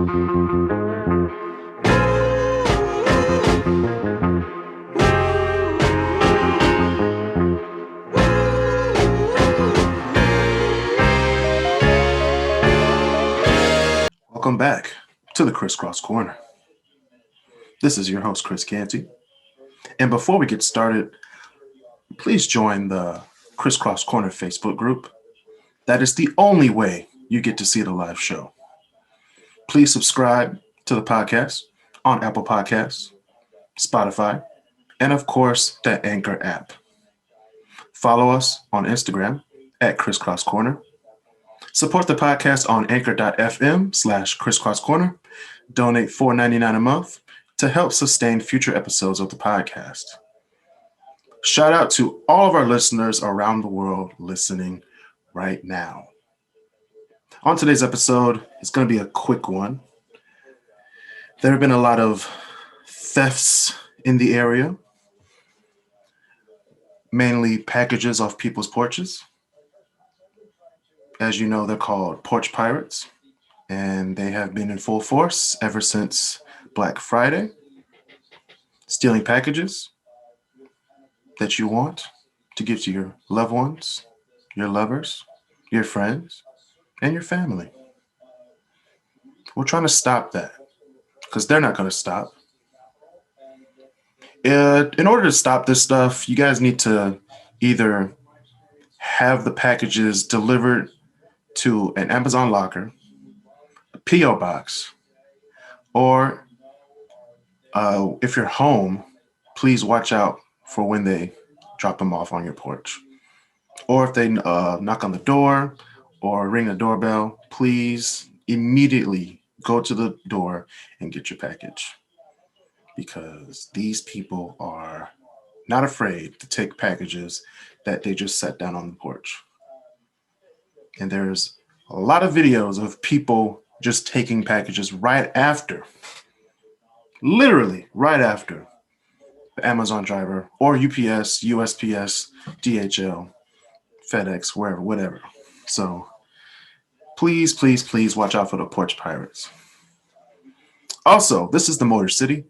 Welcome back to the Crisscross Corner. This is your host, Chris Canty. And before we get started, please join the Crisscross Corner Facebook group. That is the only way you get to see the live show. Please subscribe to the podcast on Apple Podcasts, Spotify, and of course, the Anchor app. Follow us on Instagram at Crisscross Corner. Support the podcast on anchor.fm/crisscrosscorner. Donate $4.99 a month to help sustain future episodes of the podcast. Shout out to all of our listeners around the world listening right now. On today's episode, it's going to be a quick one. There have been a lot of thefts in the area, mainly packages off people's porches. As you know, they're called porch pirates, and they have been in full force ever since Black Friday, stealing packages that you want to give to your loved ones, your lovers, your friends, and your family. We're trying to stop that because they're not going to stop. In order to stop this stuff, you guys need to either have the packages delivered to an Amazon locker, a P.O. box, or if you're home, please watch out for when they drop them off on your porch. Or if they knock on the door or ring the doorbell, please immediately go to the door and get your package, because these people are not afraid to take packages that they just set down on the porch. And there's a lot of videos of people just taking packages right after, literally right after, the Amazon driver or UPS, USPS, DHL, FedEx, wherever, whatever. So please, please, please watch out for the porch pirates. Also, this is the Motor City,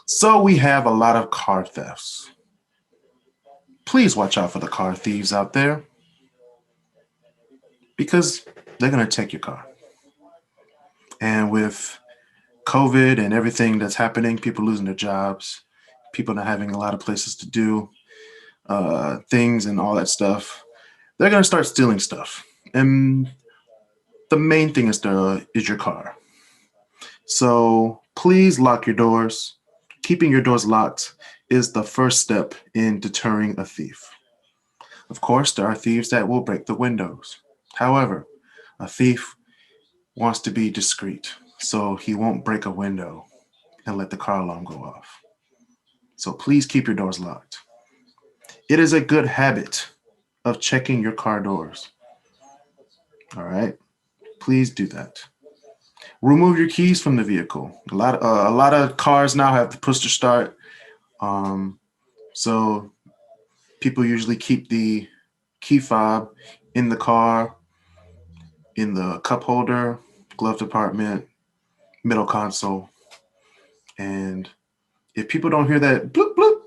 so we have a lot of car thefts. Please watch out for the car thieves out there, because they're going to take your car. And with COVID and everything that's happening, people losing their jobs, people not having a lot of places to do things and all that stuff, they're going to start stealing stuff. And the main thing is your car. So please lock your doors. Keeping your doors locked is the first step in deterring a thief. Of course, there are thieves that will break the windows. However, a thief wants to be discreet, so he won't break a window and let the car alarm go off. So please keep your doors locked. It is a good habit of checking your car doors. All right? Please do that. Remove your keys from the vehicle. A lot of cars now have the push to start. So people usually keep the key fob in the car, in the cup holder, glove compartment, middle console. And if people don't hear that bloop bloop,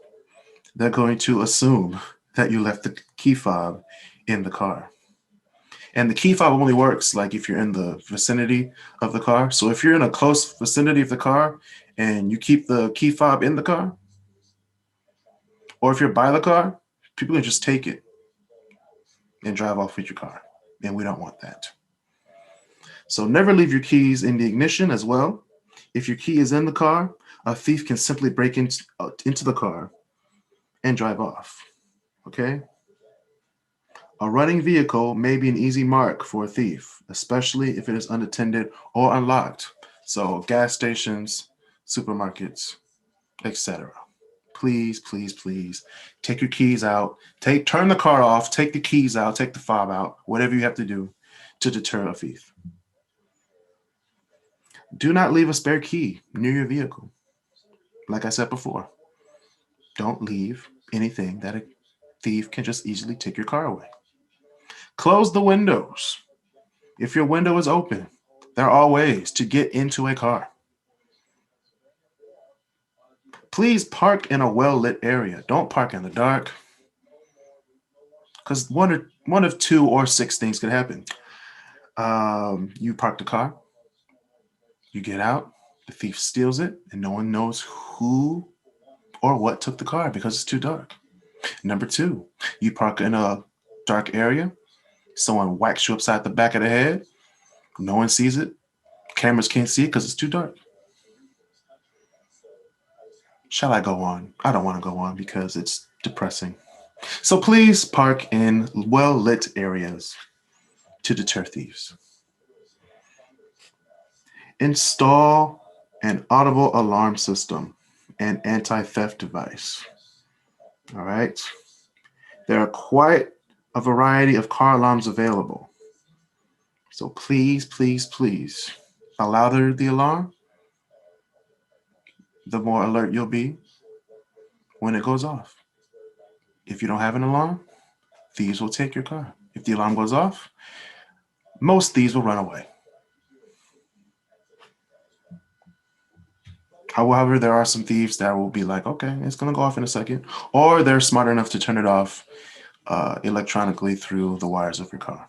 they're going to assume that you left the key fob in the car. And the key fob only works like if you're in the vicinity of the car. So if you're in a close vicinity of the car and you keep the key fob in the car, or if you're by the car, people can just take it and drive off with your car. And we don't want that. So never leave your keys in the ignition as well. If your key is in the car, a thief can simply break into the car and drive off. Okay? A running vehicle may be an easy mark for a thief, especially if it is unattended or unlocked. So gas stations, supermarkets, etc. Please, please, please take your keys out. Turn the car off, take the keys out, take the fob out, whatever you have to do to deter a thief. Do not leave a spare key near your vehicle. Like I said before, don't leave anything that a thief can just easily take your car away. Close the windows. If your window is open, There are ways to get into a car. Please park in a well-lit area. Don't park in the dark, because one of two or six things could happen. You park the car, you get out, the thief steals it, and no one knows who or what took the car because it's too dark. Number two, you park in a dark area, someone whacks you upside the back of the head, no one sees it, cameras can't see it because it's too dark. Shall I go on? I don't want to go on because it's depressing. So please park in well-lit areas to deter thieves. Install an audible alarm system and anti-theft device. All right. There are quite a variety of car alarms available. So please, please, please, the louder the alarm, the more alert you'll be when it goes off. If you don't have an alarm, thieves will take your car. If the alarm goes off, most thieves will run away. However, there are some thieves that will be like, okay, it's going to go off in a second. Or they're smart enough to turn it off electronically through the wires of your car.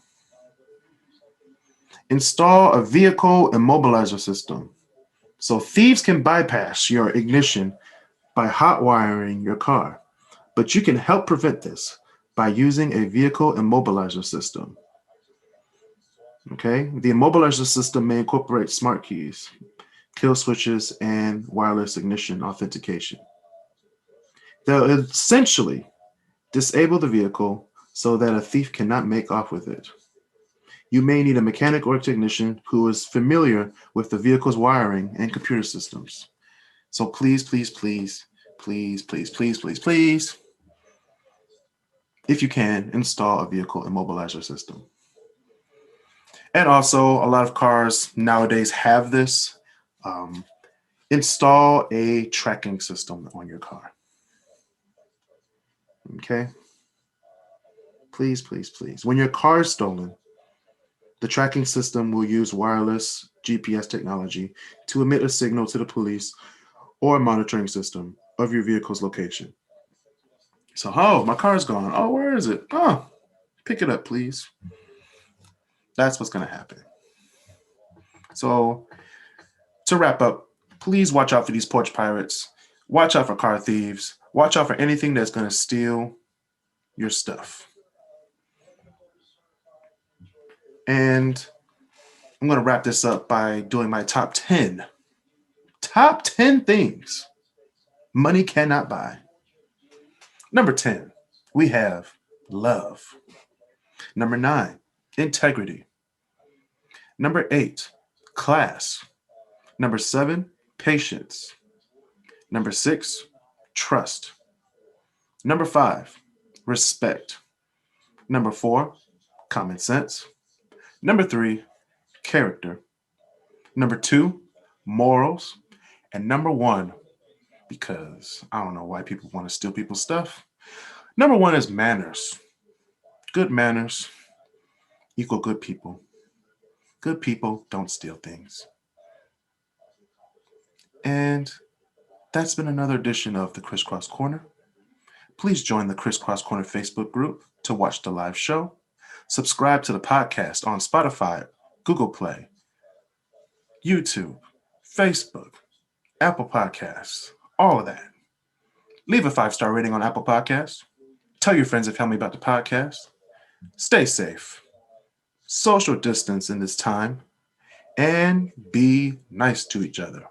Install a vehicle immobilizer system. So thieves can bypass your ignition by hot wiring your car, but you can help prevent this by using a vehicle immobilizer system. Okay, the immobilizer system may incorporate smart keys, kill switches, and wireless ignition authentication. They'll essentially disable the vehicle so that a thief cannot make off with it. You may need a mechanic or technician who is familiar with the vehicle's wiring and computer systems. So please, please, please, please, please, please, please, please, if you can, install a vehicle immobilizer system. And also, a lot of cars nowadays have this. Install a tracking system on your car. Okay? Please, please, please. When your car is stolen, the tracking system will use wireless GPS technology to emit a signal to the police or a monitoring system of your vehicle's location. So, oh, my car's gone. Oh, where is it? Oh, pick it up, please. That's what's going to happen. So, to wrap up, please watch out for these porch pirates. Watch out for car thieves. Watch out for anything that's going to steal your stuff. And I'm going to wrap this up by doing my top 10 things money cannot buy. Number 10, we have love. Number 9, integrity. Number 8, class. Number 7, patience. Number 6, trust. Number 5, respect. Number 4, common sense. Number 3, character. Number 2, morals. And number 1, because I don't know why people want to steal people's stuff. Number 1 is manners. Good manners equal good people. Good people don't steal things. And that's been another edition of the Crisscross Corner. Please join the Crisscross Corner Facebook group to watch the live show. Subscribe to the podcast on Spotify, Google Play, YouTube, Facebook, Apple Podcasts, all of that. Leave a 5-star rating on Apple Podcasts. Tell your friends and family about the podcast. Stay safe. Social distance in this time. And be nice to each other.